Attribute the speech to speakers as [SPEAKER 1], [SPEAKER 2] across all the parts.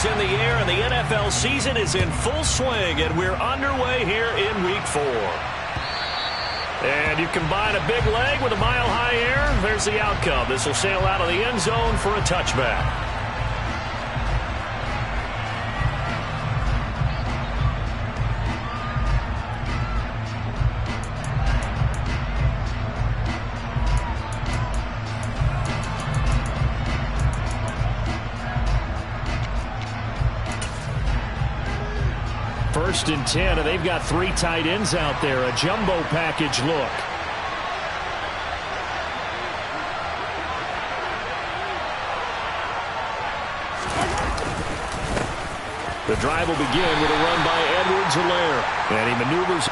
[SPEAKER 1] in the air, and the NFL season is in full swing, and we're underway here in Week 4. And you combine a big leg with a mile-high air, there's the outcome. This will sail out of the end zone for a touchback. First and 10, and they've got 3 tight ends out there. A jumbo package look. The drive will begin with a run by Edwards-Helaire. And he maneuvers.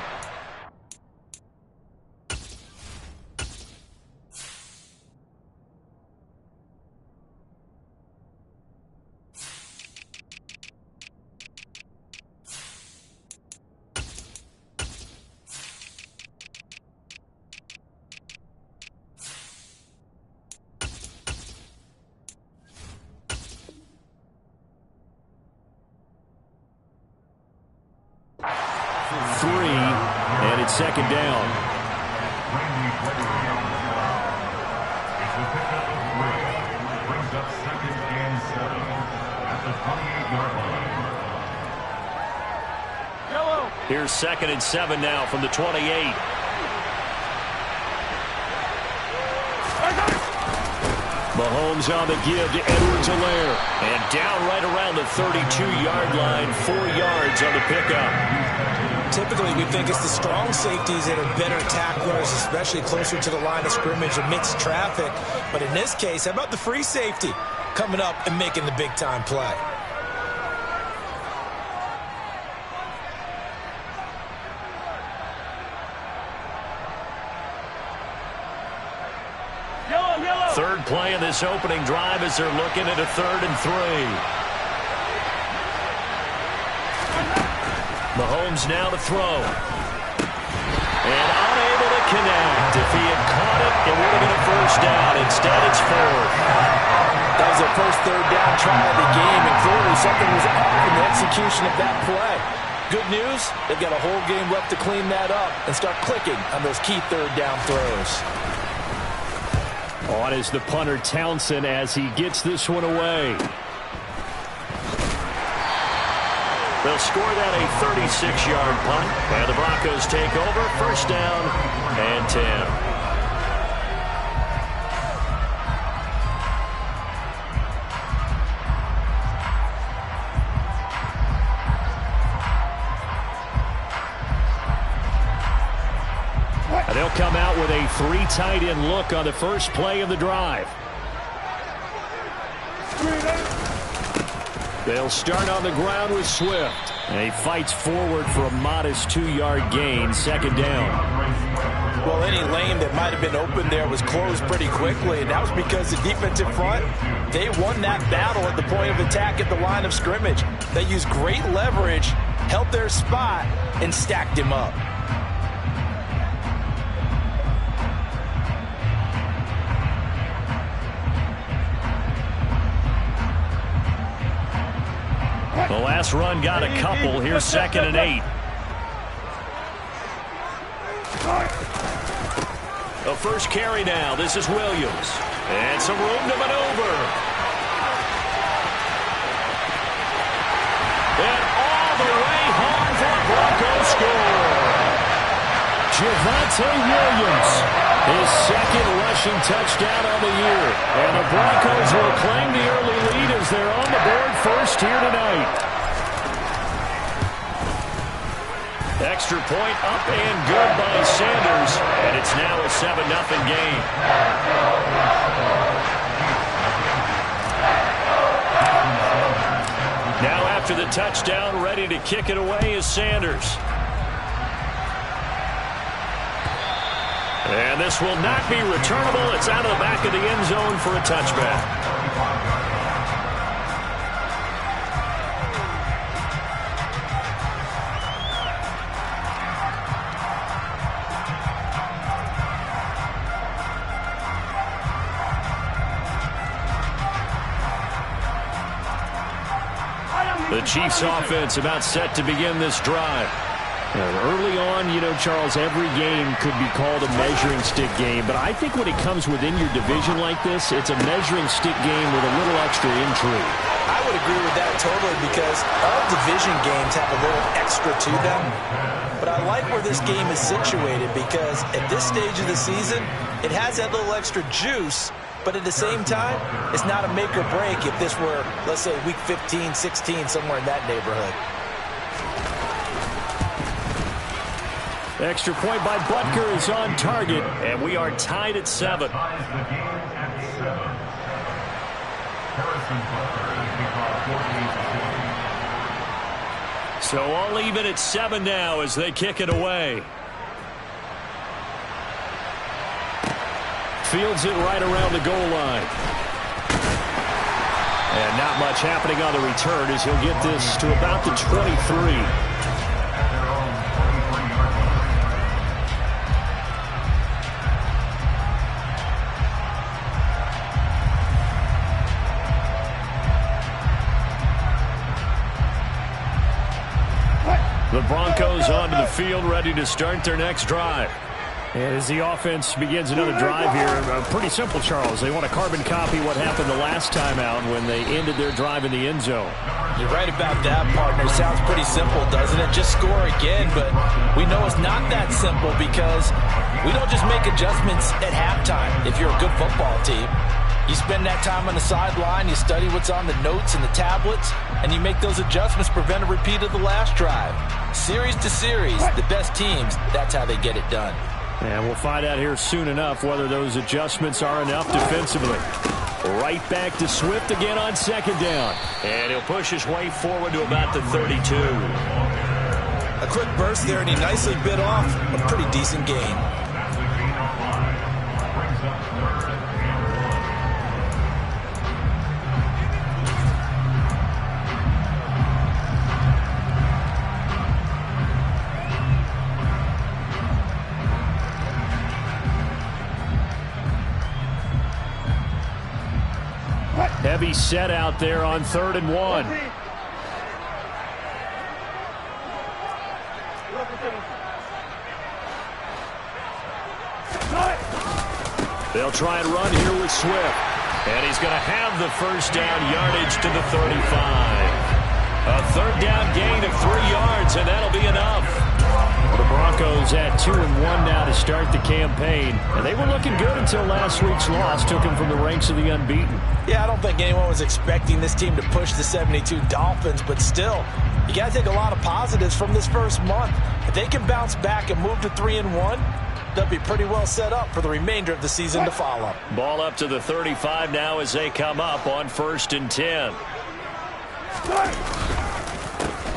[SPEAKER 1] Second down. Here's 2nd and 7 now from the 28. Mahomes on the give to Edwards-Helaire. And down right around the 32-yard line, 4 yards on the pickup.
[SPEAKER 2] Typically, we think it's the strong safeties that are better tacklers, especially closer to the line of scrimmage amidst traffic. But in this case, how about the free safety coming up and making the big-time play? Third play of this opening drive as they're looking at a 3rd and 3. Mahomes now to throw. And unable to connect. If he had caught it, it would have been a first down. Instead, it's 4th. That was their first 3rd down try of the game, and clearly something was off in the execution of that play. Good news, they've got a whole game left to clean that up and start clicking on those key 3rd down throws.
[SPEAKER 1] On is the punter Townsend as he gets this one away. They'll score that a 36-yard punt, and the Broncos take over. First down and 10. And they'll come out with a 3 tight end look on the first play of the drive. They'll start on the ground with Swift. And he fights forward for a modest 2-yard gain, 2nd down.
[SPEAKER 2] Well, any lane that might have been open there was closed pretty quickly, and that was because the defensive front, they won that battle at the point of attack at the line of scrimmage. They used great leverage, held their spot, and stacked him up.
[SPEAKER 1] The last run got a couple. Here's 2nd and 8. The first carry now. This is Williams. And some room to maneuver. And all the way home for a Broncos score. Javonte Williams, his 2nd rushing touchdown on the year. And the Broncos will claim the early lead as they're on the board first here tonight. Extra point up and good by Sanders. And it's now a 7-0 game. Now after the touchdown, ready to kick it away is Sanders. And this will not be returnable. It's out of the back of the end zone for a touchback. The Chiefs offense about set to begin this drive. Early on, you know, Charles, every game could be called a measuring stick game. But I think when it comes within your division like this, it's a measuring stick game with a little extra intrigue.
[SPEAKER 2] I would agree with that totally because all division games have a little extra to them. But I like where this game is situated because at this stage of the season, it has that little extra juice. But at the same time, it's not a make or break if this were, let's say, week 15, 16, somewhere in that neighborhood.
[SPEAKER 1] Extra point by Butker is on target, and we are tied at 7. So all even at 7 now as they kick it away. Fields it right around the goal line. And not much happening on the return as he'll get this to about the 23. The Broncos onto the field, ready to start their next drive. And as the offense begins another drive here, pretty simple, Charles. They want to carbon copy what happened the last time out when they ended their drive in the end zone.
[SPEAKER 2] You're right about that, partner. Sounds pretty simple, doesn't it? Just score again, but we know it's not that simple because we don't just make adjustments at halftime. If you're a good football team, you spend that time on the sideline, you study what's on the notes and the tablets, and you make those adjustments, prevent a repeat of the last drive. Series to series, the best teams, that's how they get it done.
[SPEAKER 1] And we'll find out here soon enough whether those adjustments are enough defensively. Right back to Swift again on second down. And he'll push his way forward to about the 32.
[SPEAKER 2] A quick burst there, and he nicely bit off a pretty decent gain.
[SPEAKER 1] Heavy set out there on 3rd and 1. They'll try and run here with Swift. And he's going to have the first down yardage to the 35. A 3rd down gain of 3 yards, and that'll be enough. The Broncos at 2-1 now to start the campaign. And they were looking good until last week's loss took them from the ranks of the unbeaten.
[SPEAKER 2] Yeah, I don't think anyone was expecting this team to push the 72 Dolphins, but still, you got to take a lot of positives from this first month. If they can bounce back and move to 3-1, they'll be pretty well set up for the remainder of the season to follow.
[SPEAKER 1] Ball up to the 35 now as they come up on 1st and 10.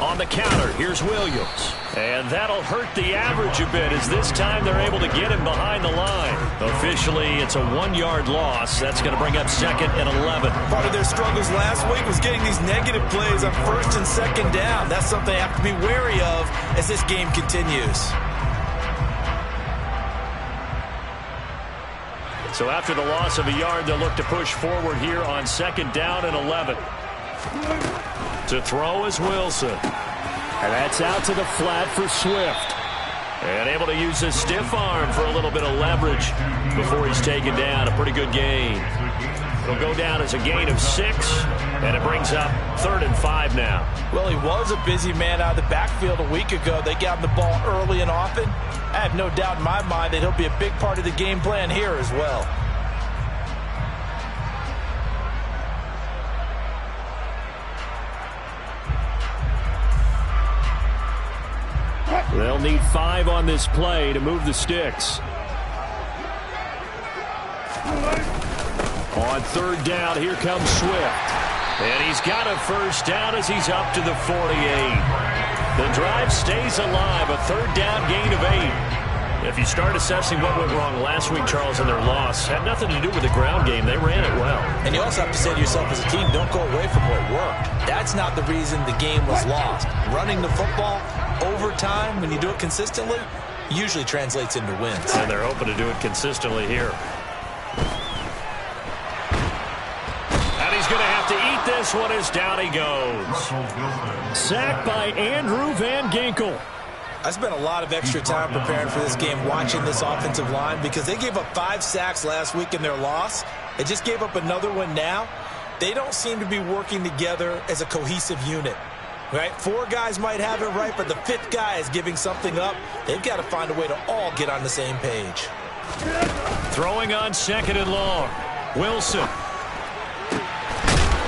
[SPEAKER 1] On the counter, here's Williams. And that'll hurt the average a bit as this time they're able to get him behind the line. Officially, it's a 1-yard loss. That's going to bring up 2nd and 11.
[SPEAKER 2] Part of their struggles last week was getting these negative plays on 1st and 2nd down. That's something they have to be wary of as this game continues.
[SPEAKER 1] So after the loss of a yard, they'll look to push forward here on 2nd down and 11. To throw is Wilson. And that's out to the flat for Swift. And able to use his stiff arm for a little bit of leverage before he's taken down. A pretty good gain. It'll go down as a gain of 6, and it brings up 3rd and 5 now.
[SPEAKER 2] Well, he was a busy man out of the backfield a week ago. They got him the ball early and often. I have no doubt in my mind that he'll be a big part of the game plan here as well.
[SPEAKER 1] They'll need 5 on this play to move the sticks. On 3rd down, here comes Swift. And he's got a first down as he's up to the 48. The drive stays alive, a 3rd down gain of 8. If you start assessing what went wrong last week, Charles, in their loss, had nothing to do with the ground game. They ran it well.
[SPEAKER 2] And you also have to say to yourself as a team, don't go away from what worked. That's not the reason the game was lost. Running the football over time, when you do it consistently, usually translates into wins.
[SPEAKER 1] And they're hoping to do it consistently here. And he's going to have to eat this one as down he goes. Sacked by Andrew Van Ginkel.
[SPEAKER 2] I spent a lot of extra time preparing for this game, watching this offensive line, because they gave up 5 sacks last week in their loss. They just gave up another one now. They don't seem to be working together as a cohesive unit. Right? 4 guys might have it right, but the 5th guy is giving something up. They've got to find a way to all get on the same page.
[SPEAKER 1] Throwing on 2nd and long. Wilson.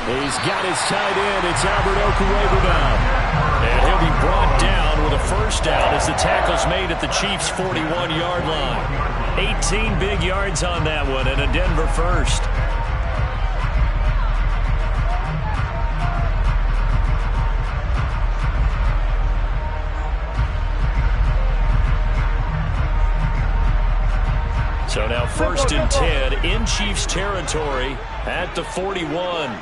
[SPEAKER 1] He's got his tight end. It's Albert Okuwebe now. And he'll be brought down with a first down as the tackle's made at the Chiefs' 41-yard line. 18 big yards on that one and a Denver first. So now 1st and 10 in Chiefs territory at the 41.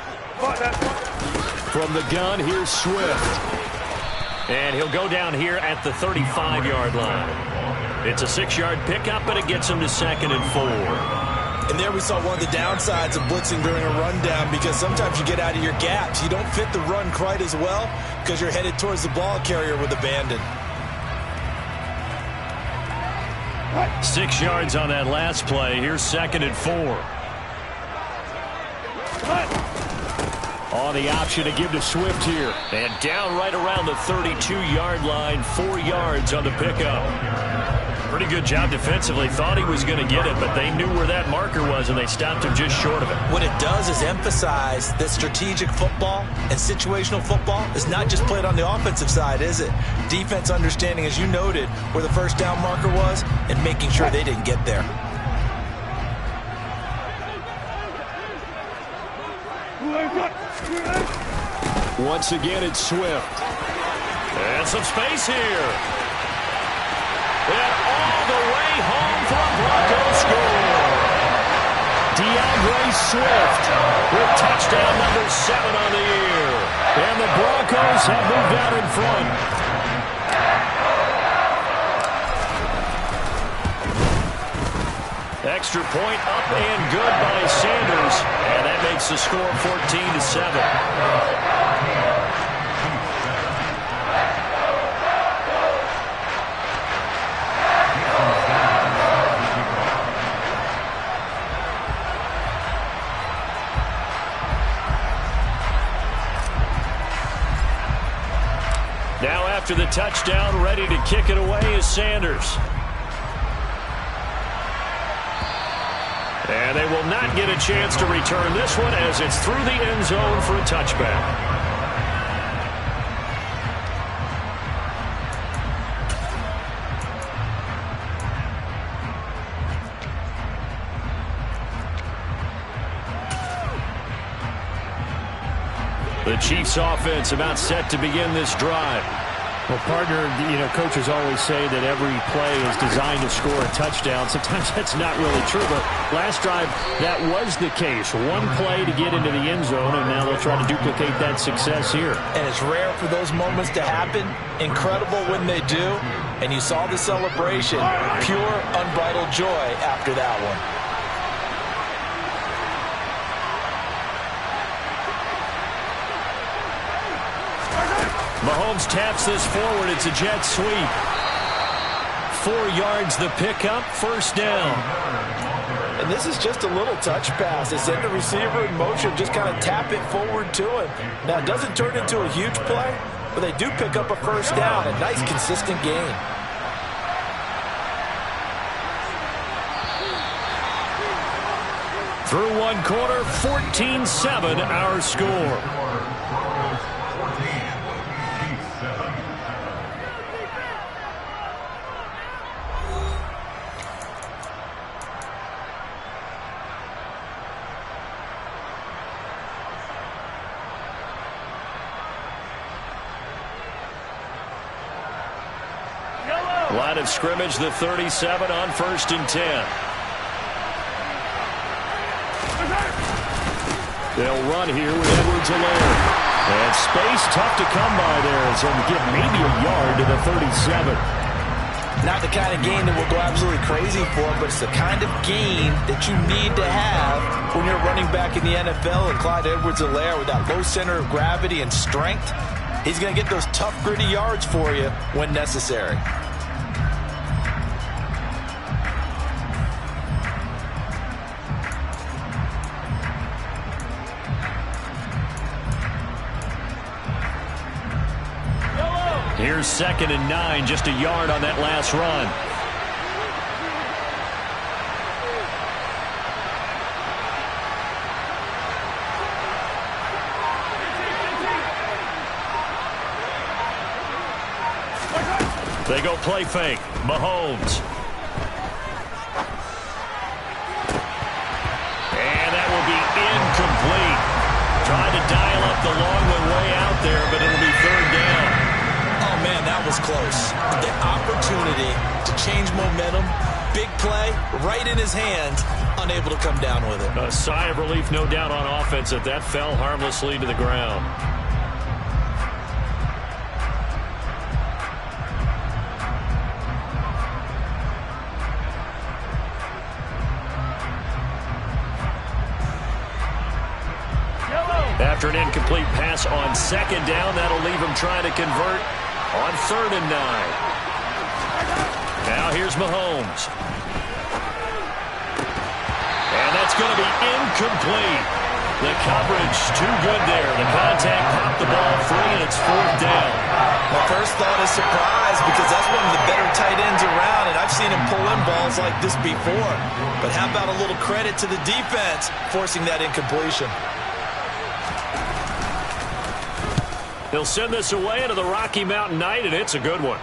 [SPEAKER 1] From the gun, here's Swift. And he'll go down here at the 35-yard line. It's a 6-yard pickup, but it gets him to 2nd and 4.
[SPEAKER 2] And there we saw one of the downsides of blitzing during a rundown, because sometimes you get out of your gaps. You don't fit the run quite as well because you're headed towards the ball carrier with abandon.
[SPEAKER 1] 6 yards on that last play. Here's 2nd and 4. On the option to give to Swift here. And down right around the 32-yard line. 4 yards on the pickup. Pretty good job defensively. Thought he was going to get it, but they knew where that marker was, and they stopped him just short of it.
[SPEAKER 2] What it does is emphasize that strategic football and situational football is not just played on the offensive side, is it? Defense understanding, as you noted, where the first down marker was and making sure they didn't get there.
[SPEAKER 1] Once again, it's Swift. And some space here. And all the way home for a Broncos score. DeAndre Swift with touchdown number 7 on the year. And the Broncos have moved out in front. Extra point up and good by Sanders. And that makes the score 14-7. Now after the touchdown, ready to kick it away is Sanders. And they will not get a chance to return this one as it's through the end zone for a touchback. The Chiefs offense about set to begin this drive.
[SPEAKER 3] Well, partner, coaches always say that every play is designed to score a touchdown. Sometimes that's not really true, but last drive, that was the case. One play to get into the end zone, and now they'll try to duplicate that success here.
[SPEAKER 2] And it's rare for those moments to happen. Incredible when they do. And you saw the celebration. Pure, unbridled joy after that one.
[SPEAKER 1] Mahomes taps this forward. It's a jet sweep. 4 yards the pickup, first down.
[SPEAKER 2] And this is just a little touch pass. They send the receiver in motion, just kind of tap it forward to him. Now, it doesn't turn into a huge play, but they do pick up a first down. A nice, consistent gain.
[SPEAKER 1] Through one quarter, 14-7 our score. Line of scrimmage, the 37 on 1st and 10. They'll run here with Edwards-Helaire. And space tough to come by there as they'll get maybe a yard to the 37.
[SPEAKER 2] Not the kind of game that we'll go absolutely crazy for, but it's the kind of game that you need to have when you're running back in the NFL. And Clyde Edwards-Helaire, with that low center of gravity and strength, he's going to get those tough, gritty yards for you when necessary.
[SPEAKER 1] Here's 2nd and 9, just a yard on that last run. They go play fake. Mahomes. And that will be incomplete. Trying to dial up the long one way out there, but it'll be 3rd down.
[SPEAKER 2] Oh, man, that was close. The opportunity to change momentum, big play, right in his hands, unable to come down with it.
[SPEAKER 1] A sigh of relief, no doubt, on offense that fell harmlessly to the ground. After an incomplete pass on 2nd down, that'll leave him trying to convert on 3rd and 9. Now here's Mahomes. And that's going to be incomplete. The coverage too good there. The contact popped the ball free, and it's 4th down.
[SPEAKER 2] My first thought is surprise, because that's one of the better tight ends around, and I've seen him pull in balls like this before. But how about a little credit to the defense forcing that incompletion?
[SPEAKER 1] He'll send this away into the Rocky Mountain Night, and it's a good one.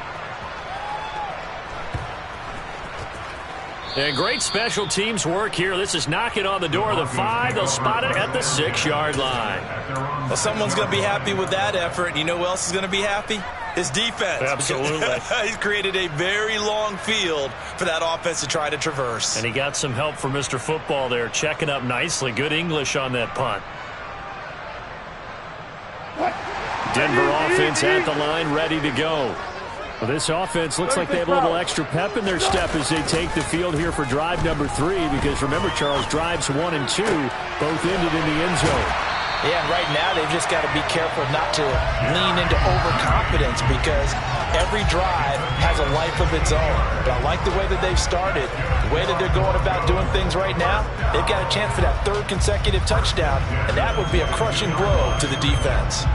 [SPEAKER 1] And great special teams work here. This is knocking on the door of the 5. They'll spot it at the 6-yard line.
[SPEAKER 2] Well, someone's going to be happy with that effort. And you know who else is going to be happy? His defense.
[SPEAKER 1] Absolutely.
[SPEAKER 2] He's created a very long field for that offense to try to traverse.
[SPEAKER 1] And he got some help from Mr. Football there, checking up nicely. Good English on that punt. Denver offense at the line, ready to go. Well, this offense looks like they have a little extra pep in their step as they take the field here for drive number 3, because remember, Charles, drives 1 and 2 both ended in the end zone.
[SPEAKER 2] Yeah, and right now they've just got to be careful not to lean into overconfidence, because every drive has a life of its own. But I like the way that they've started, the way that they're going about doing things right now. They've got a chance for that 3rd consecutive touchdown, and that would be a crushing blow to the defense.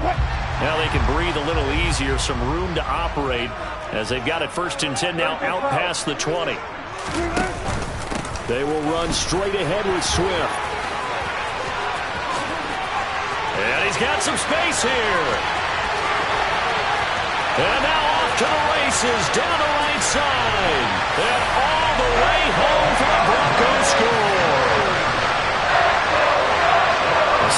[SPEAKER 1] Now they can breathe a little easier, some room to operate as they've got it 1st and 10 now out past the 20. They will run straight ahead with Swift. And he's got some space here. And now off to the races down the right side. And all the way home for the Broncos score.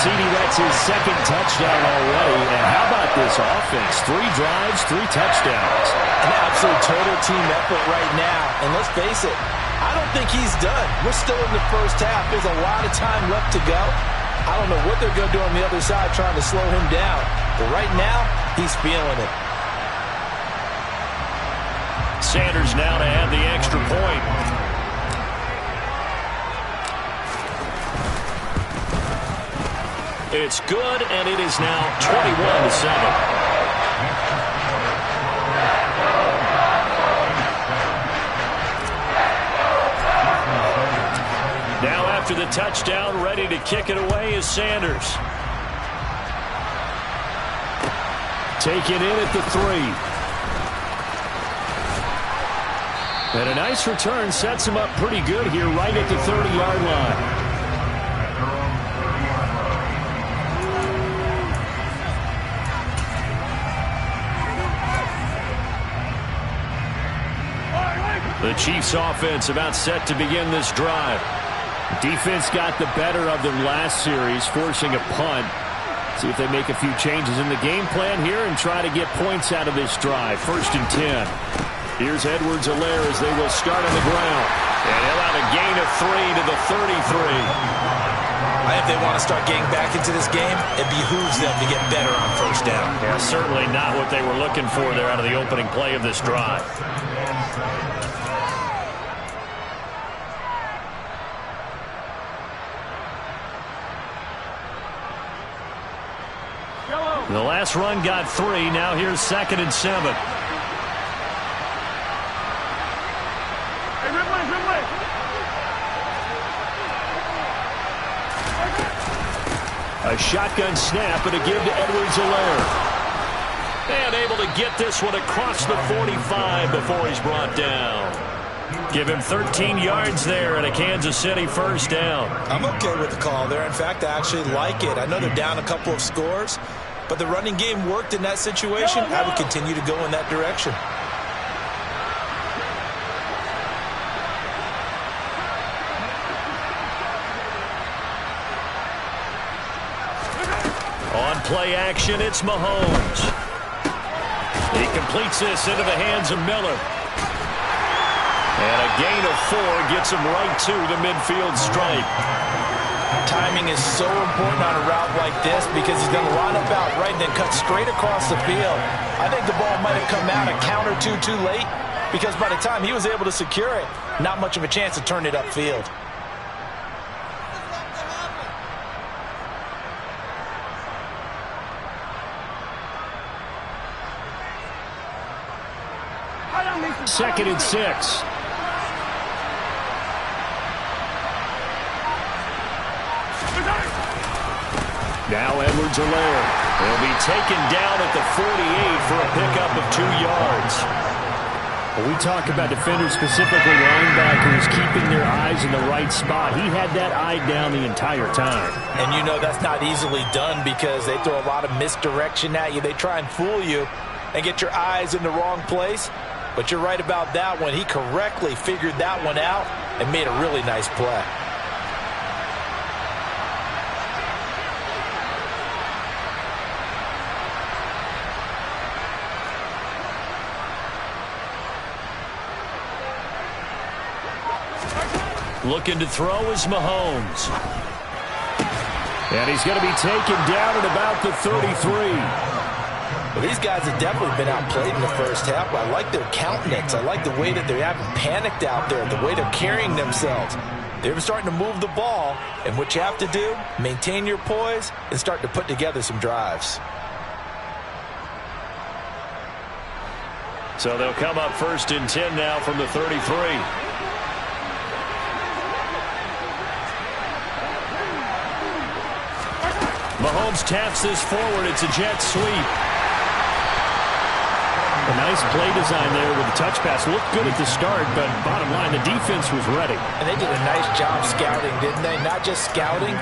[SPEAKER 1] CD, that's his 2nd touchdown already. And how about this offense? 3 drives, 3 touchdowns.
[SPEAKER 2] An absolute total team effort right now. And let's face it, I don't think he's done. We're still in the first half. There's a lot of time left to go. I don't know what they're going to do on the other side trying to slow him down. But right now, he's feeling it.
[SPEAKER 1] Sanders now to add the extra point. It's good, and it is now 21-7. Now after the touchdown, ready to kick it away is Sanders. Taken in at the 3. And a nice return sets him up pretty good here right at the 30-yard line. The Chiefs offense about set to begin this drive. Defense got the better of them last series, forcing a punt. See if they make a few changes in the game plan here and try to get points out of this drive. 1st and 10. Here's Edwards-Helaire as they will start on the ground. And he'll have a gain of 3 to the 33.
[SPEAKER 2] I think they want to start getting back into this game. It behooves them to get better on first down.
[SPEAKER 1] Yeah, certainly not what they were looking for there out of the opening play of this drive. The last run got 3. Now here's 2nd and 7. A shotgun snap and a give to Edwards-Helaire. And able to get this one across the 45 before he's brought down. Give him 13 yards there and a Kansas City first down.
[SPEAKER 2] I'm okay with the call there. In fact, I actually like it. I know they're down a couple of scores, but the running game worked in that situation. I would continue to go in that direction.
[SPEAKER 1] On play action, it's Mahomes. He completes this into the hands of Miller. And a gain of 4 gets him right to the midfield stripe.
[SPEAKER 2] Timing is so important on a route like this because he's going to line up out right and then cut straight across the field. I think the ball might have come out a count or two too late because by the time he was able to secure it, not much of a chance to turn it upfield.
[SPEAKER 3] Second and 6.
[SPEAKER 1] Now Edwards-Helaire. He'll be taken down at the 48 for a pickup of 2 yards.
[SPEAKER 3] Well, we talk about defenders, specifically linebackers, keeping their eyes in the right spot. He had that eye down the entire time.
[SPEAKER 2] And you know that's not easily done because they throw a lot of misdirection at you. They try and fool you and get your eyes in the wrong place. But you're right about that one. He correctly figured that one out and made a really nice play.
[SPEAKER 1] Looking to throw is Mahomes. And he's going to be taken down at about the 33.
[SPEAKER 2] Well, these guys have definitely been outplayed in the first half. I like their countenance. I like the way that they haven't panicked out there, the way they're carrying themselves. They're starting to move the ball, and what you have to do, maintain your poise and start to put together some drives.
[SPEAKER 1] So they'll come up 1st and 10 now from the 33. Mahomes taps this forward. It's a jet sweep.
[SPEAKER 3] A nice play design there with the touch pass. Looked good at the start, but bottom line, the defense was ready.
[SPEAKER 2] And they did a nice job scouting, didn't they? Not just scouting,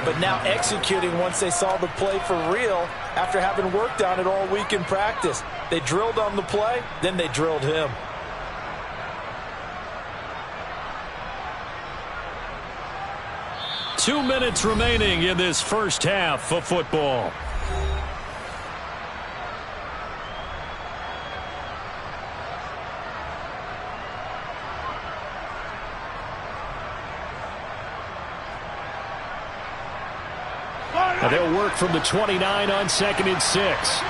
[SPEAKER 2] but now executing once they saw the play for real after having worked on it all week in practice. They drilled on the play, then they drilled him.
[SPEAKER 1] Two minutes remaining in this first half of football. Now they'll work from the 29 on 2nd and 6.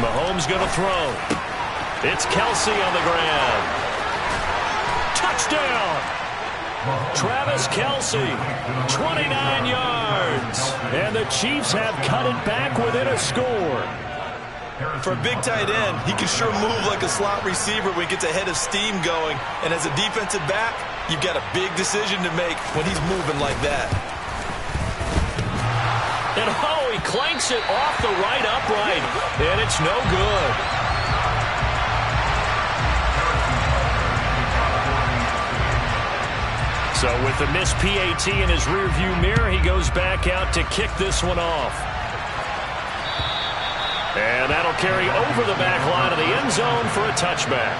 [SPEAKER 1] Mahomes going to throw. It's Kelsey on the ground. Touchdown! Travis Kelsey, 29 yards. And the Chiefs have cut it back within a score.
[SPEAKER 2] For a big tight end, he can sure move like a slot receiver when he gets a head of steam going. And as a defensive back, you've got a big decision to make when he's moving like that.
[SPEAKER 1] And he clanks it off the right upright. And it's no good. So with the missed PAT in his rearview mirror, he goes back out to kick this one off. And that'll carry over the back line of the end zone for a touchback.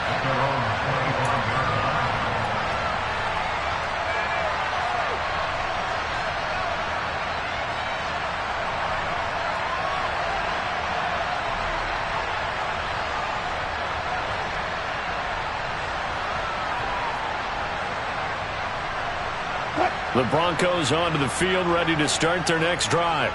[SPEAKER 1] The Broncos onto the field, ready to start their next drive.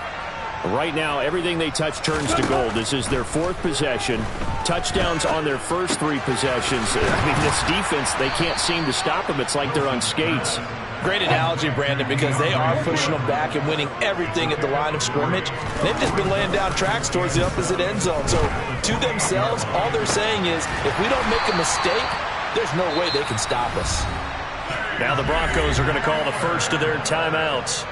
[SPEAKER 3] Right now, everything they touch turns to gold. This is their 4th possession. Touchdowns on their first 3 possessions. I mean, this defense, they can't seem to stop them. It's like they're on skates.
[SPEAKER 2] Great analogy, Brandon, because they are pushing them back and winning everything at the line of scrimmage. They've just been laying down tracks towards the opposite end zone. So to themselves, all they're saying is, if we don't make a mistake, there's no way they can stop us.
[SPEAKER 1] Now the Broncos are going to call the first of their timeouts,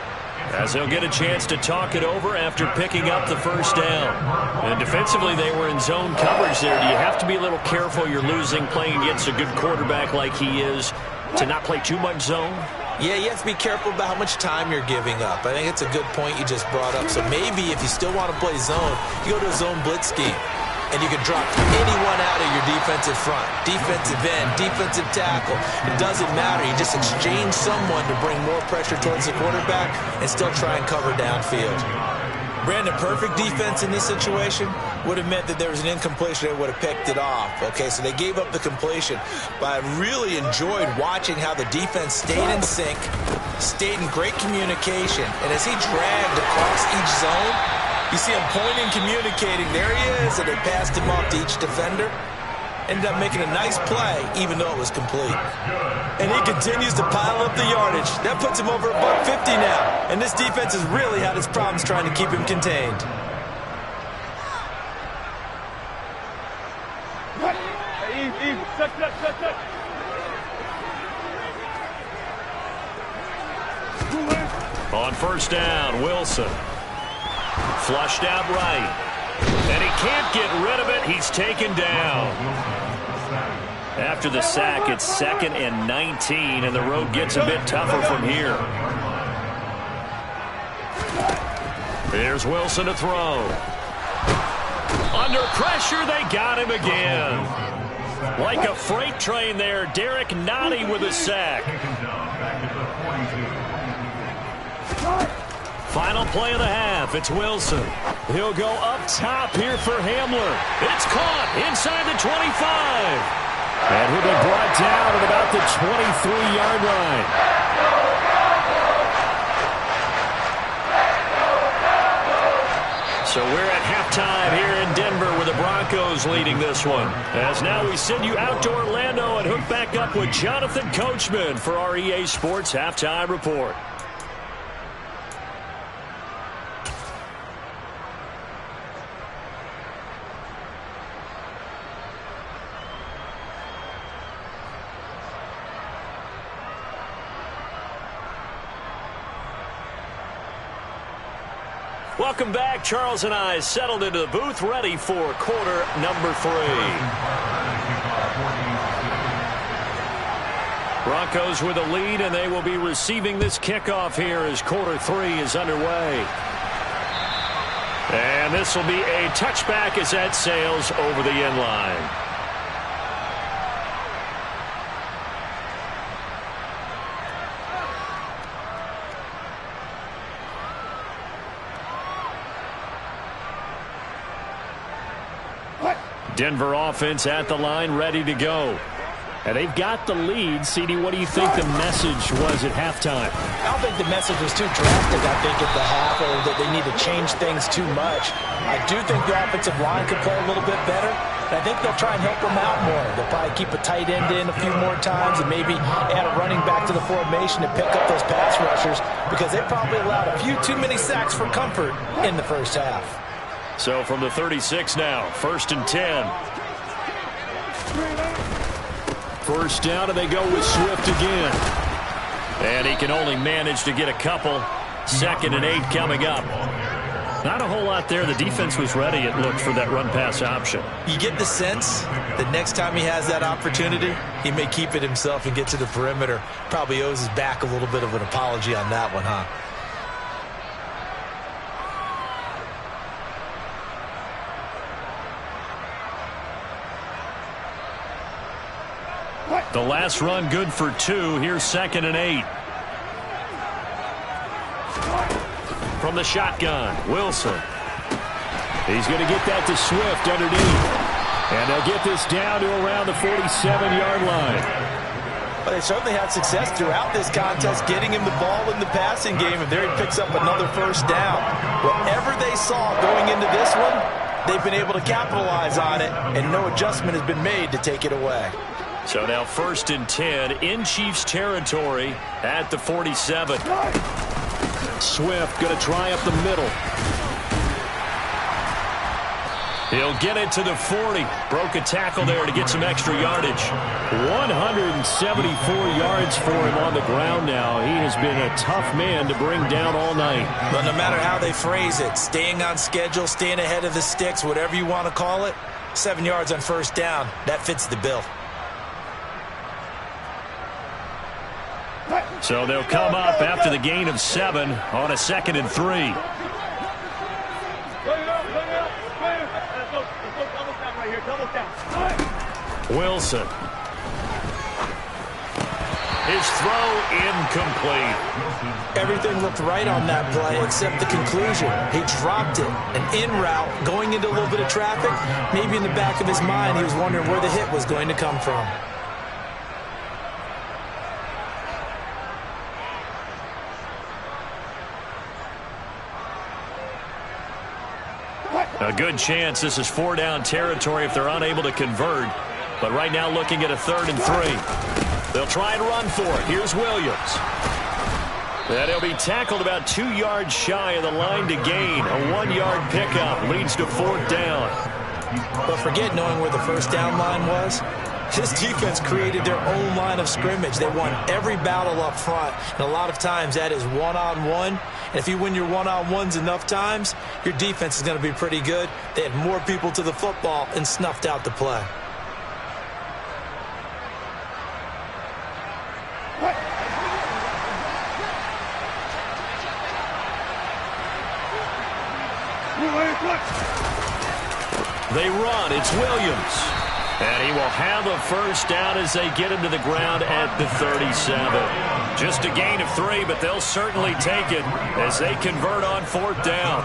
[SPEAKER 1] as they'll get a chance to talk it over after picking up the first down. And defensively, they were in zone coverage there. Do you have to be a little careful? You're losing, playing against a good quarterback like he is, to not play too much zone?
[SPEAKER 2] Yeah, you have to be careful about how much time you're giving up. I think it's a good point you just brought up. So maybe if you still want to play zone, you go to a zone blitz scheme. And you can drop anyone out of your defensive front, defensive end, defensive tackle. It doesn't matter. You just exchange someone to bring more pressure towards the quarterback and still try and cover downfield. Brandon, perfect defense in this situation would have meant that there was an incompletion that would have picked it off. Okay, so they gave up the completion. But I really enjoyed watching how the defense stayed in sync, stayed in great communication. And as he dragged across each zone, you see him pointing, communicating. There he is, and they passed him off to each defender. Ended up making a nice play, even though it was complete. And he continues to pile up the yardage. That puts him over $150 now. And this defense has really had its problems trying to keep him contained.
[SPEAKER 1] On first down, Wilson. Flushed out right. And he can't get rid of it. He's taken down. After the sack, it's 2nd and 19, and the road gets a bit tougher from here. Here's Wilson to throw. Under pressure, they got him again. Like a freight train there, Derek Nottie with a sack. Final play of the half. It's Wilson. He'll go up top here for Hamler. It's caught inside the 25. And he'll be brought down at about the 23-yard line. So we're at halftime here in Denver with the Broncos leading this one. As now we send you out to Orlando and hook back up with Jonathan Coachman for our EA Sports Halftime Report. Welcome back. Charles and I settled into the booth, ready for quarter number 3. Broncos with a lead, and they will be receiving this kickoff here as quarter 3 is underway. And this will be a touchback as that sails over the end line. Denver offense at the line, ready to go. And they've got the lead. CD, what do you think the message was at halftime?
[SPEAKER 2] I don't think the message was too drastic, I think, at the half, or that they need to change things too much. I do think the offensive line could play a little bit better. And I think they'll try and help them out more. They'll probably keep a tight end in a few more times and maybe add a running back to the formation to pick up those pass rushers, because they probably allowed a few too many sacks for comfort in the first half.
[SPEAKER 1] So from the 36 now, 1st and 10. First down, and they go with Swift again. And he can only manage to get a couple. 2nd and 8 coming up. Not a whole lot there. The defense was ready, it looked, for that run-pass option.
[SPEAKER 2] You get the sense that next time he has that opportunity, he may keep it himself and get to the perimeter. Probably owes his back a little bit of an apology on that one, huh?
[SPEAKER 1] The last run good for 2. Here's 2nd and 8. From the shotgun, Wilson. He's going to get that to Swift underneath. And they'll get this down to around the 47-yard line.
[SPEAKER 2] Well, they certainly had success throughout this contest, getting him the ball in the passing game, and there he picks up another first down. Whatever they saw going into this one, they've been able to capitalize on it, and no adjustment has been made to take it away.
[SPEAKER 1] So now 1st and 10 in Chiefs territory at the 47. Swift going to try up the middle. He'll get it to the 40. Broke a tackle there to get some extra yardage.
[SPEAKER 3] 174 yards for him on the ground now. He has been a tough man to bring down all night.
[SPEAKER 2] But no matter how they phrase it, staying on schedule, staying ahead of the sticks, whatever you want to call it, 7 yards on first down, that fits the bill.
[SPEAKER 1] So they'll come up after the gain of 7 on a 2nd and 3. Wilson. His throw incomplete.
[SPEAKER 2] Everything looked right on that play except the conclusion. He dropped it. An in route going into a little bit of traffic. Maybe in the back of his mind he was wondering where the hit was going to come from.
[SPEAKER 1] A good chance this is 4-down territory if they're unable to convert. But right now looking at a 3rd and 3. They'll try and run for it. Here's Williams. And he'll be tackled about 2 yards shy of the line to gain. A 1-yard pickup leads to 4th down.
[SPEAKER 2] But forget knowing where the first down line was. This defense created their own line of scrimmage. They won every battle up front. And a lot of times that is one-on-one. And if you win your one-on-ones enough times, your defense is going to be pretty good. They had more people to the football and snuffed out the play.
[SPEAKER 1] They run. It's Williams. And he will have a first down as they get him to the ground at the 37. Just a gain of 3, but they'll certainly take it as they convert on 4th down.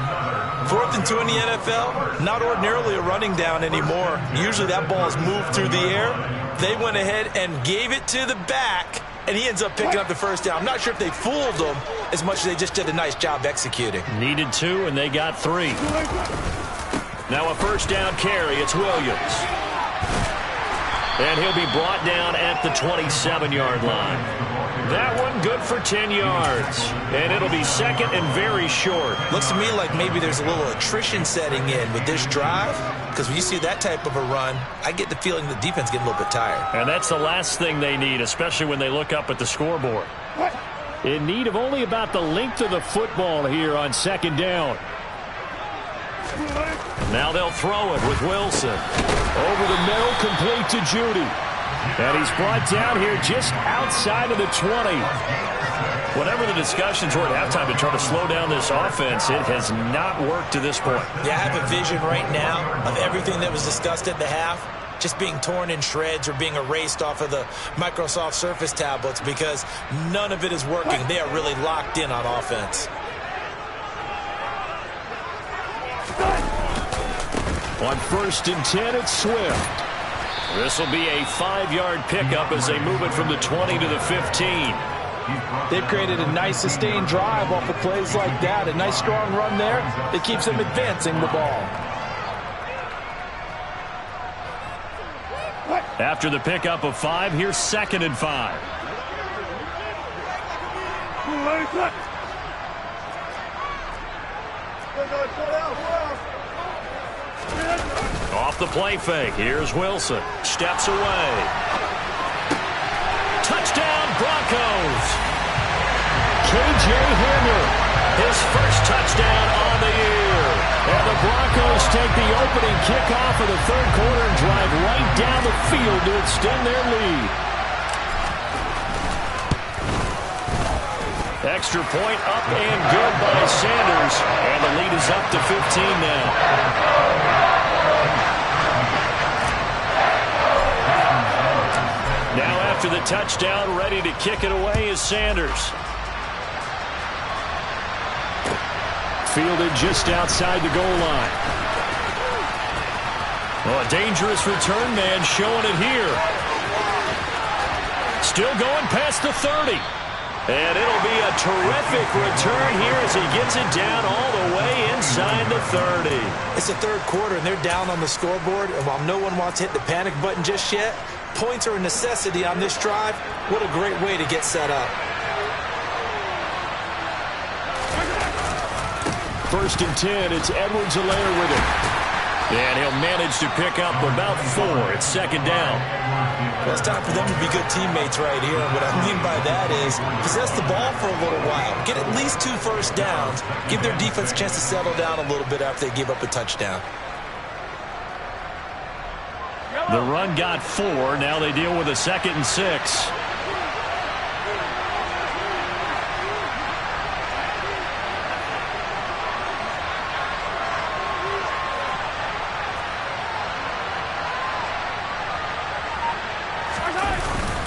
[SPEAKER 2] 4th and 2 in the NFL, not ordinarily a running down anymore. Usually that ball is moved through the air. They went ahead and gave it to the back, and he ends up picking up the first down. I'm not sure if they fooled him as much as they just did a nice job executing.
[SPEAKER 1] Needed 2, and they got 3. Now a first down carry. It's Williams. And he'll be brought down at the 27-yard line. That one good for 10 yards. And it'll be 2nd and very short.
[SPEAKER 2] Looks to me like maybe there's a little attrition setting in with this drive. Because when you see that type of a run, I get the feeling the defense getting a little bit tired.
[SPEAKER 1] And that's the last thing they need, especially when they look up at the scoreboard.
[SPEAKER 3] In need of only about the length of the football here on 2nd down.
[SPEAKER 1] Now they'll throw it with Wilson.
[SPEAKER 3] Over the middle, complete to Judy. And he's brought down here just outside of the 20.
[SPEAKER 1] Whatever the discussions were at halftime to try to slow down this offense, it has not worked to this point.
[SPEAKER 2] Yeah, I have a vision right now of everything that was discussed at the half just being torn in shreds or being erased off of the Microsoft Surface tablets because none of it is working. They are really locked in on offense.
[SPEAKER 3] On 1st and 10, it's Swift.
[SPEAKER 1] This will be a 5-yard pickup as they move it from the 20 to the 15.
[SPEAKER 2] They've created a nice sustained drive off of plays like that. A nice strong run there that keeps them advancing the ball.
[SPEAKER 1] After the pickup of 5, here's 2nd and 5. Off the play fake. Here's Wilson. Steps away. Touchdown, Broncos.
[SPEAKER 3] K.J. Hamler.
[SPEAKER 1] His first touchdown on the year.
[SPEAKER 3] And the Broncos take the opening kickoff of the 3rd quarter and drive right down the field to extend their lead.
[SPEAKER 1] Extra point up and good by Sanders. And the lead is up to 15 now. Now after the touchdown, ready to kick it away is Sanders.
[SPEAKER 3] Fielded just outside the goal line.
[SPEAKER 1] Oh, a dangerous return man showing it here. Still going past the 30. And it'll be a terrific return here as he gets it down all the way inside the 30.
[SPEAKER 2] It's the third quarter, and they're down on the scoreboard. And while no one wants to hit the panic button just yet, points are a necessity on this drive. What a great way to get set up.
[SPEAKER 1] First and 10, it's Edwards-Helaire with it. And he'll manage to pick up about 4. It's second down.
[SPEAKER 2] Well, it's time for them to be good teammates right here. And what I mean by that is possess the ball for a little while. Get at least 2 first downs. Give their defense a chance to settle down a little bit after they give up a touchdown.
[SPEAKER 1] The run got 4. Now they deal with a 2nd and 6.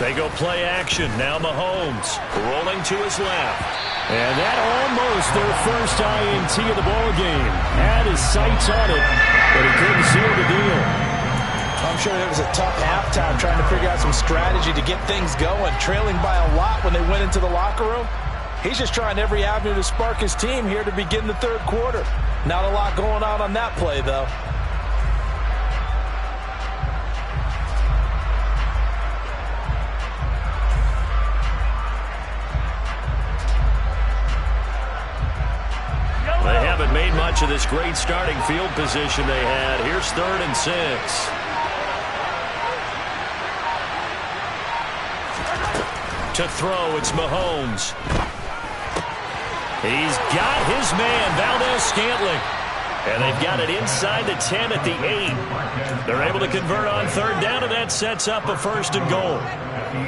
[SPEAKER 1] They go play action. Now Mahomes rolling to his left. And that almost their first INT of the ball game. Had his sights on it, but he couldn't seal the deal.
[SPEAKER 2] I'm sure it was a tough halftime trying to figure out some strategy to get things going. Trailing by a lot when they went into the locker room. He's just trying every avenue to spark his team here to begin the third quarter. Not a lot going on that play, though.
[SPEAKER 1] They haven't made much of this great starting field position they had. Here's 3rd and 6. To throw, it's Mahomes. He's got his man, Valdez-Scantling. And they've got it inside the 10 at the 8. They're able to convert on 3rd down, and that sets up a 1st and goal.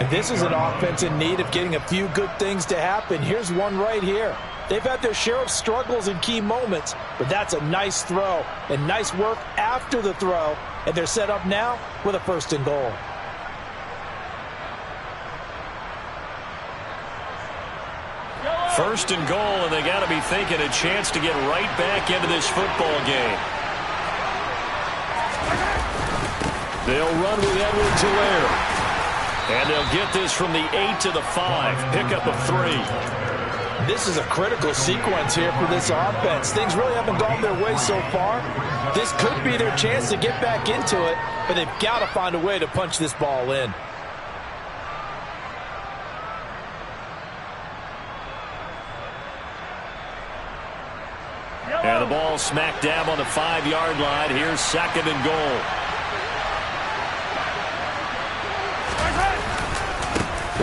[SPEAKER 2] And this is an offense in need of getting a few good things to happen. Here's one right here. They've had their share of struggles in key moments, but that's a nice throw and nice work after the throw. And they're set up now with a 1st and goal.
[SPEAKER 1] First and goal, and they got to be thinking a chance to get right back into this football game. They'll run with Edwards-Helaire. And they'll get this from the 8 to the 5. Pickup of 3.
[SPEAKER 2] This is a critical sequence here for this offense. Things really haven't gone their way so far. This could be their chance to get back into it, but they've got to find a way to punch this ball in.
[SPEAKER 1] And the ball smack dab on the 5-yard line. Here's 2nd and goal.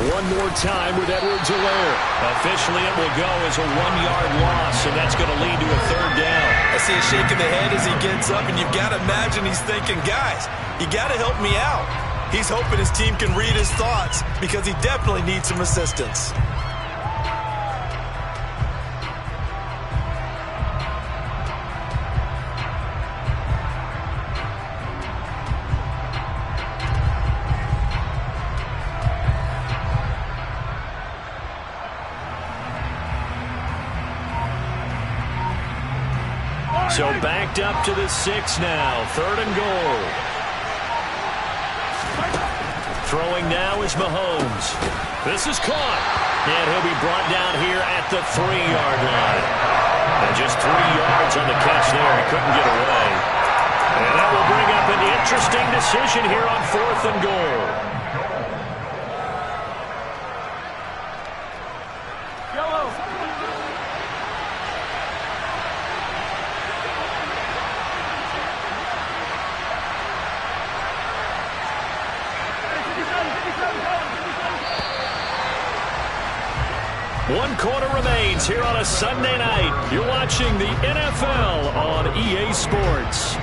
[SPEAKER 1] One more time with Edwards-Helaire. Officially, it will go as a 1-yard loss, and that's going to lead to a 3rd down.
[SPEAKER 2] I see him shaking the head as he gets up, and you've got to imagine he's thinking, guys, you got to help me out. He's hoping his team can read his thoughts because he definitely needs some assistance.
[SPEAKER 1] So backed up to the 6 now. 3rd and goal. Throwing now is Mahomes. This is caught. And he'll be brought down here at the 3-yard line. And just 3 yards on the catch there. He couldn't get away. And that will bring up an interesting decision here on 4th and goal. One quarter remains here on a Sunday night. You're watching the NFL on EA Sports.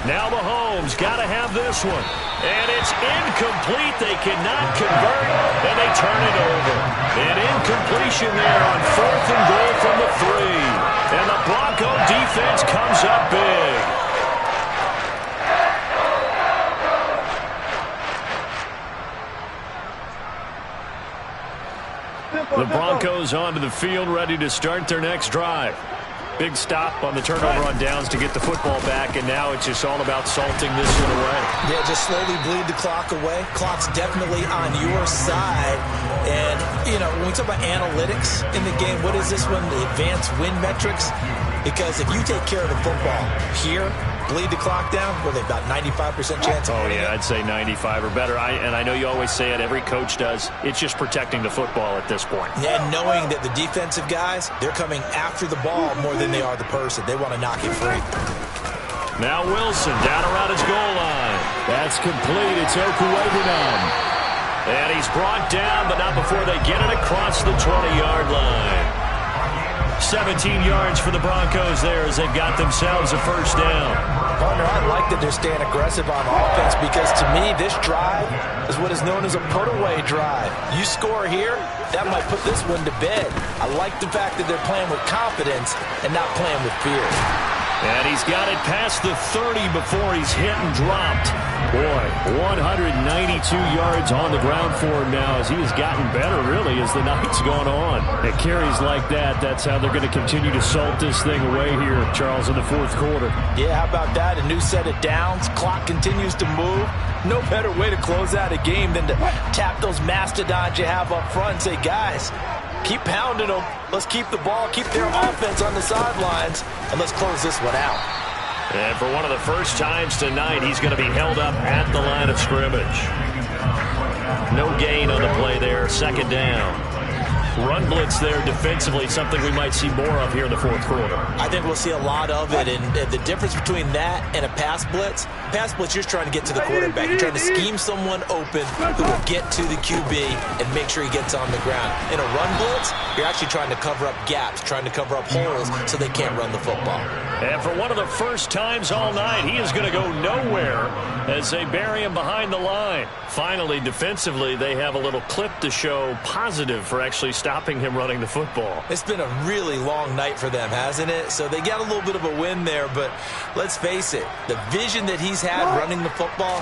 [SPEAKER 1] Now Mahomes got to have this one. And it's incomplete. They cannot convert, and they turn it over. An incompletion there on 4th and goal from the 3. And the Bronco defense comes up big. The Broncos onto the field, ready to start their next drive. Big stop on the turnover on downs to get the football back, and now it's just all about salting this one away.
[SPEAKER 2] Yeah, just slowly bleed the clock away. Clock's definitely on your side. And, you know, when we talk about analytics in the game, what is this one? The advanced win metrics? Because if you take care of the football here, bleed the clock down, were they about 95% chance of winning?
[SPEAKER 1] Oh, yeah, I'd say 95 or better. And I know you always say it, every coach does. It's just protecting the football at this point.
[SPEAKER 2] Yeah, and knowing that the defensive guys, they're coming after the ball more than they are the person. They want to knock it free.
[SPEAKER 1] Now Wilson down around his goal line. That's complete. It's Okuegbunam. And he's brought down, but not before they get it across the 20-yard line. 17 yards for the Broncos there as they've got themselves a first down.
[SPEAKER 2] Partner, I like that they're staying aggressive on offense because to me, this drive is what is known as a put-away drive. You score here, that might put this one to bed. I like the fact that they're playing with confidence and not playing with fear.
[SPEAKER 1] And he's got it past the 30 before he's hit and dropped. Boy, 192 yards on the ground for him now as he has gotten better, really, as the night's gone on. It carries like that. That's how they're going to continue to salt this thing away here, Charles, in the fourth quarter.
[SPEAKER 2] Yeah, how about that? A new set of downs. Clock continues to move. No better way to close out a game than to tap those mastodons you have up front and say, guys, keep pounding them. Let's keep the ball, keep their offense on the sidelines, and let's close this one out.
[SPEAKER 1] And for one of the first times tonight, he's going to be held up at the line of scrimmage. No gain on the play there, second down. Run blitz there defensively, something we might see more of here in the fourth quarter.
[SPEAKER 2] I think we'll see a lot of it, and the difference between that and a pass blitz, you're just trying to get to the quarterback. You're trying to scheme someone open who will get to the QB and make sure he gets on the ground. In a run blitz, you're actually trying to cover up gaps, trying to cover up holes so they can't run the football.
[SPEAKER 1] And for one of the first times all night, he is going to go nowhere as they bury him behind the line. Finally, defensively, they have a little clip to show positive for actually stopping him running the football.
[SPEAKER 2] It's been a really long night for them, hasn't it? So they got a little bit of a win there, but let's face it, the vision that he's had running the football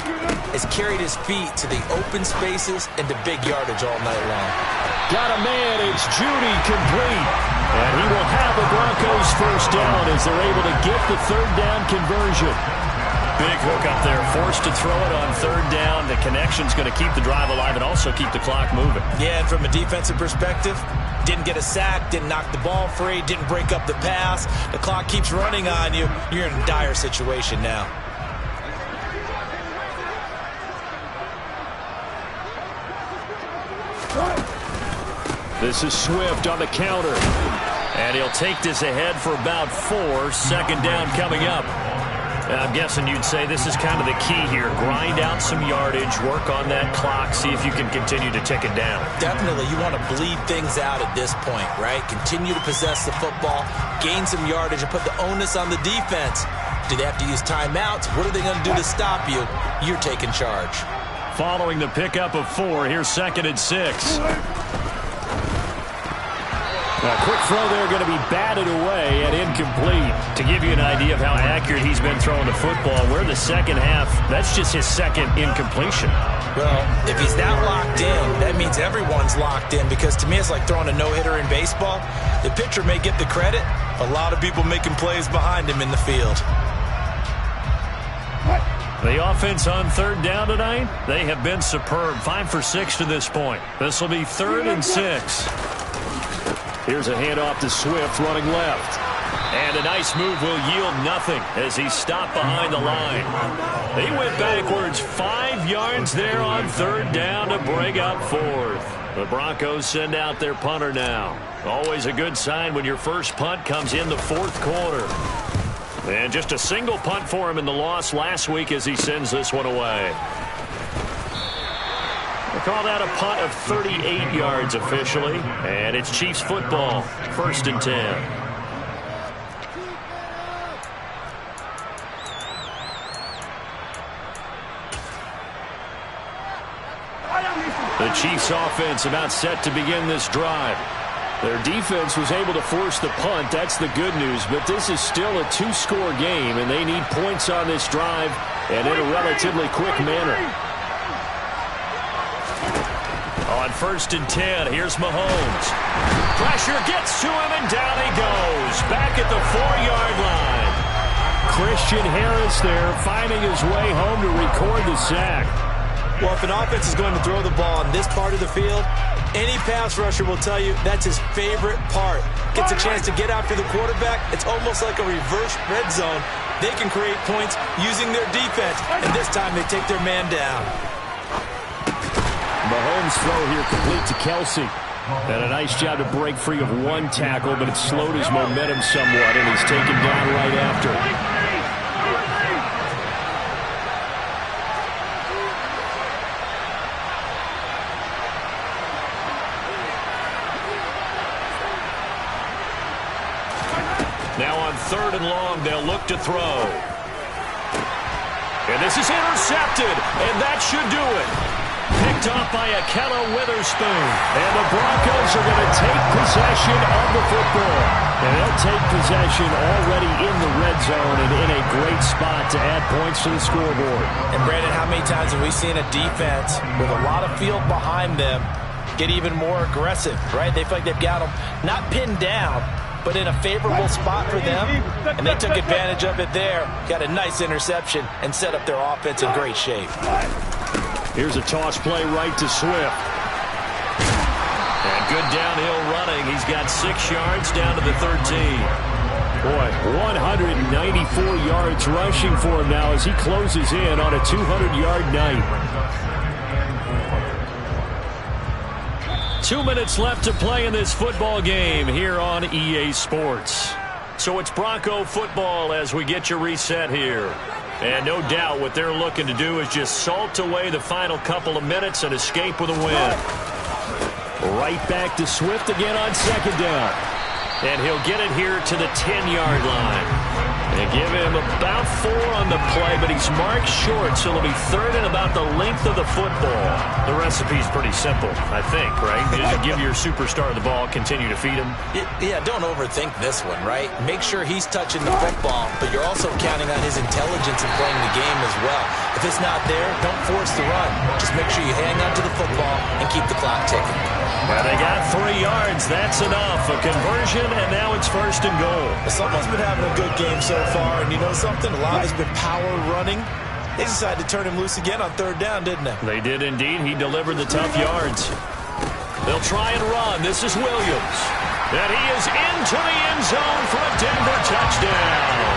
[SPEAKER 2] has carried his feet to the open spaces and to big yardage all night long.
[SPEAKER 1] Got a man, it's Judy, complete. And he will have the Broncos first down as they're able to get the third down conversion. Big hook up there, forced to throw it on third down. The connection's going to keep the drive alive and also keep the clock moving.
[SPEAKER 2] Yeah, and from a defensive perspective, didn't get a sack, didn't knock the ball free, didn't break up the pass. The clock keeps running on you. You're in a dire situation now.
[SPEAKER 1] This is Swift on the counter. And he'll take this ahead for about 4. Second down coming up. I'm guessing you'd say this is kind of the key here. Grind out some yardage, work on that clock, see if you can continue to tick it down.
[SPEAKER 2] Definitely. You want to bleed things out at this point, right? Continue to possess the football, gain some yardage, and put the onus on the defense. Do they have to use timeouts? What are they going to do to stop you? You're taking charge.
[SPEAKER 1] Following the pickup of 4, here's 2nd and 6. A quick throw there going to be batted away and incomplete. To give you an idea of how accurate he's been throwing the football, we're the second half. That's just his second incompletion.
[SPEAKER 2] Well, if he's that locked in, that means everyone's locked in because to me it's like throwing a no-hitter in baseball. The pitcher may get the credit. A lot of people making plays behind him in the field.
[SPEAKER 1] The offense on third down tonight, they have been superb. 5 for 6 to this point. This will be 3rd and 6. Here's a handoff to Swift running left. And a nice move will yield nothing as he's stopped behind the line. They went backwards 5 yards there on third down to bring up 4th. The Broncos send out their punter now. Always a good sign when your first punt comes in the fourth quarter. And just a single punt for him in the loss last week as he sends this one away. We'll call that a punt of 38 yards officially. And it's Chiefs football, 1st and 10. The Chiefs offense about set to begin this drive.
[SPEAKER 3] Their defense was able to force the punt. That's the good news. But this is still a two-score game, and they need points on this drive and in a relatively quick manner.
[SPEAKER 1] On 1st and 10, here's Mahomes. Pressure gets to him, and down he goes. Back at the 4-yard line.
[SPEAKER 3] Christian Harris there finding his way home to record the sack.
[SPEAKER 2] Well, if an offense is going to throw the ball in this part of the field, any pass rusher will tell you that's his favorite part. Gets a chance to get after the quarterback. It's almost like a reverse red zone. They can create points using their defense, and this time they take their man down.
[SPEAKER 3] Mahomes' throw here complete to Kelsey. And a nice job to break free of one tackle, but it slowed his momentum somewhat, and he's taken down right after.
[SPEAKER 1] Now on 3rd and long, they'll look to throw. And this is intercepted, and that should do it. Picked off by Akello Witherspoon. And the Broncos are going to take possession of the football. And they'll take possession already in the red zone and in a great spot to add points to the scoreboard.
[SPEAKER 2] And Brandon, how many times have we seen a defense with a lot of field behind them get even more aggressive, right? They feel like they've got them not pinned down, but in a favorable spot for them, and they took advantage of it there. Got a nice interception and set up their offense in great shape.
[SPEAKER 3] Here's a toss play right to Swift.
[SPEAKER 1] And good downhill running. He's got 6 yards down to the 13.
[SPEAKER 3] Boy, 194 yards rushing for him now as he closes in on a 200-yard night.
[SPEAKER 1] 2 minutes left to play in this football game here on EA Sports. So it's Bronco football as we get you reset here. And no doubt what they're looking to do is just salt away the final couple of minutes and escape with a win.
[SPEAKER 3] Right back to Swift again on 2nd down.
[SPEAKER 1] And he'll get it here to the 10-yard line. They give him about 4 on the play, but he's marked short, so it'll be 3rd and about the length of the football. The recipe's pretty simple, I think, right? You just give your superstar the ball, continue to feed him.
[SPEAKER 2] Yeah, don't overthink this one, right? Make sure he's touching the football, but you're also counting on his intelligence in playing the game as well. If it's not there, don't force the run. Just make sure you hang on to the football and keep the clock ticking.
[SPEAKER 1] Well, they got 3 yards. That's enough. A conversion, and now it's 1st and goal.
[SPEAKER 2] Someone's been having a good game so far, and you know something? A lot has been power running. They decided to turn him loose again on 3rd down, didn't they?
[SPEAKER 1] They did indeed. He delivered the tough yards. They'll try and run. This is Williams. And he is into the end zone for a Denver touchdown.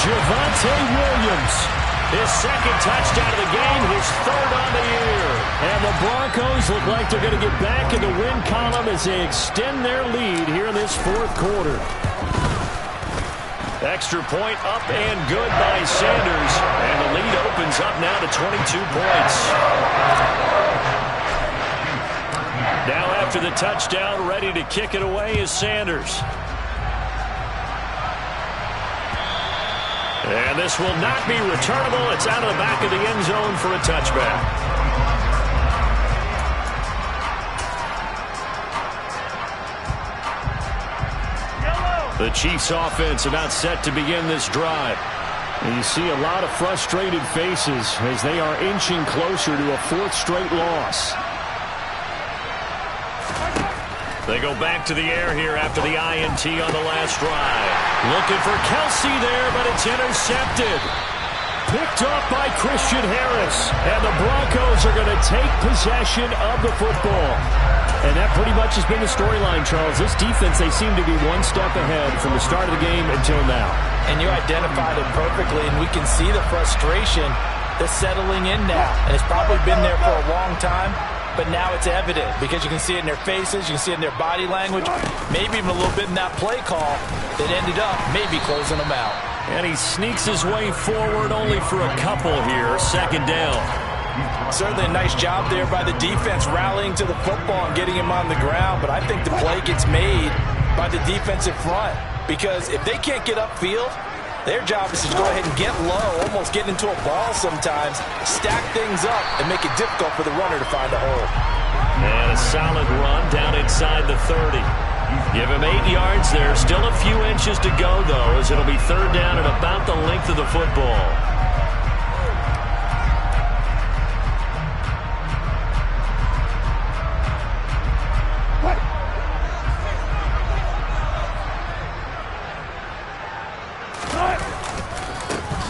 [SPEAKER 3] Javonte Williams.
[SPEAKER 1] His 2nd touchdown of the game, his 3rd on the year.
[SPEAKER 3] And the Broncos look like they're going to get back in the win column as they extend their lead here in this 4th quarter.
[SPEAKER 1] Extra point up and good by Sanders. And the lead opens up now to 22 points. Now after the touchdown, ready to kick it away is Sanders. And this will not be returnable. It's out of the back of the end zone for a touchback. The Chiefs offense about set to begin this drive.
[SPEAKER 3] And you see a lot of frustrated faces as they are inching closer to a 4th straight loss.
[SPEAKER 1] They go back to the air here after the INT on the last drive. Looking for Kelsey there, but it's intercepted.
[SPEAKER 3] Picked off by Christian Harris. And the Broncos are going to take possession of the football. And that pretty much has been the storyline, Charles. This defense, they seem to be one step ahead from the start of the game until now.
[SPEAKER 2] And you identified it perfectly, and we can see the frustration that's settling in now. And it's probably been there for a long time, but now it's evident because you can see it in their faces, you can see it in their body language, maybe even a little bit in that play call that ended up maybe closing them out.
[SPEAKER 1] And he sneaks his way forward only for a couple here, 2nd down.
[SPEAKER 2] Certainly a nice job there by the defense rallying to the football and getting him on the ground, but I think the play gets made by the defensive front because if they can't get upfield, Their job is to go ahead and get low, almost get into a ball sometimes, stack things up, and make it difficult for the runner to find a hole.
[SPEAKER 1] And a solid run down inside the 30. Give him 8 yards there. Still a few inches to go, though, as it'll be third down at about the length of the football.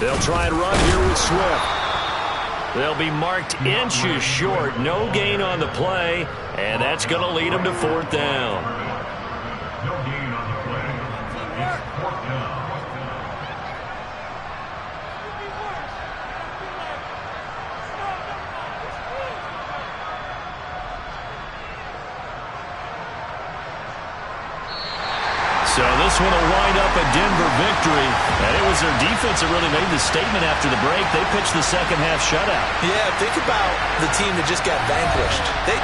[SPEAKER 1] They'll try and run here with Swift. They'll be marked inches short. No gain on the play, and that's going to lead them to fourth down.
[SPEAKER 4] No gain on the play. It's fourth down.
[SPEAKER 1] So this one will wind up a Denver victory. And it was their defense that really made the statement after the break. They pitched the second half shutout.
[SPEAKER 2] Yeah, think about the team that just got vanquished. They